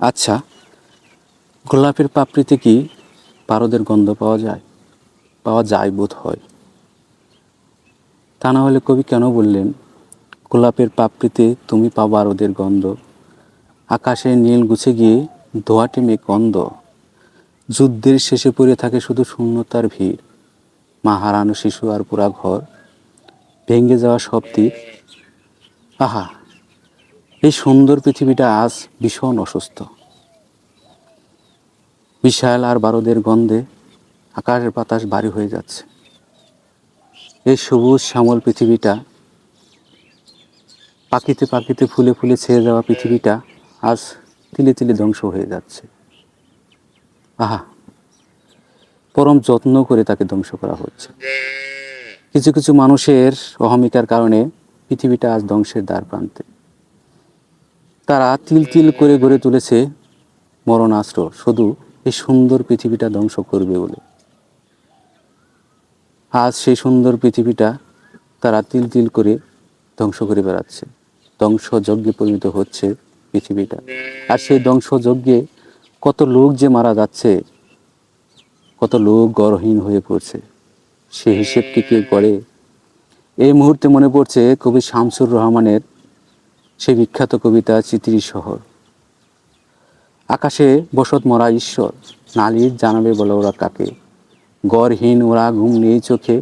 আচ্ছা, গোলাপের পাপড়িতে কি পারদের গন্ধ পাওয়া যায়? পাওয়া যায় বোধ হয়। তা না হলে কবি কেন বললেন, গোলাপের পাপড়িতে তুমি পাবা রোদের গন্ধ, আকাশে নীল গুছে গিয়ে দোয়াটে মেঘ গন্ধ, যুদ্ধের শেষে পড়ে থাকে শুধু শূন্যতার ভিড়, মা হারানো শিশু আর পুরা ঘর, ভেঙে যাওয়া সব তীর। আহা, এই সুন্দর পৃথিবীটা আজ ভীষণ অসুস্থ। বিশাল আর বারুদের গন্ধে আকাশ বাতাস ভারী হয়ে যাচ্ছে। এই সবুজ শ্যামল পৃথিবীটা, পাখিতে পাখিতে ফুলে ফুলে ছেয়ে যাওয়া পৃথিবীটা আজ তিলে তিলে ধ্বংস হয়ে যাচ্ছে। আহা, পরম যত্ন করে তাকে ধ্বংস করা হচ্ছে। কিছু কিছু মানুষের অহমিকার কারণে পৃথিবীটা আজ ধ্বংসের দ্বার প্রান্তে। তারা তিল তিল করে গড়ে তুলেছে মরণাস্ত্র, শুধু এই সুন্দর পৃথিবীটা ধ্বংস করবে বলে। আজ সেই সুন্দর পৃথিবীটা তারা তিল তিল করে ধ্বংস করে বেড়াচ্ছে। ধ্বংসযজ্ঞে পরিণত হচ্ছে পৃথিবীটা। আর সেই ধ্বংসযজ্ঞে কত লোক যে মারা যাচ্ছে, কত লোক গরহীন হয়ে পড়ছে, সে হিসেব কি কেউ করে? এই মুহূর্তে মনে পড়ছে কবি শামসুর রহমানের সেই বিখ্যাত কবিতা চিত্রী শহর। আকাশে বসত মরা ঈশ্বর, নালিশ জানাবে বলে ওরা কাকে? গড়হীন ওরা, ঘুম নেই চোখে,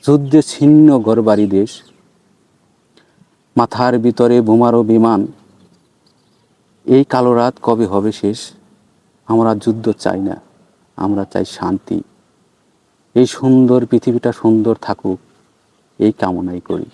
যুদ্ধে ছিন্ন ঘরবাড়ি দেশ, মাথার ভিতরে বোমারও বিমান, এই কালো রাত কবে হবে শেষ? আমরা যুদ্ধ চাই না, আমরা চাই শান্তি। এই সুন্দর পৃথিবীটা সুন্দর থাকুক, এই কামনাই করি।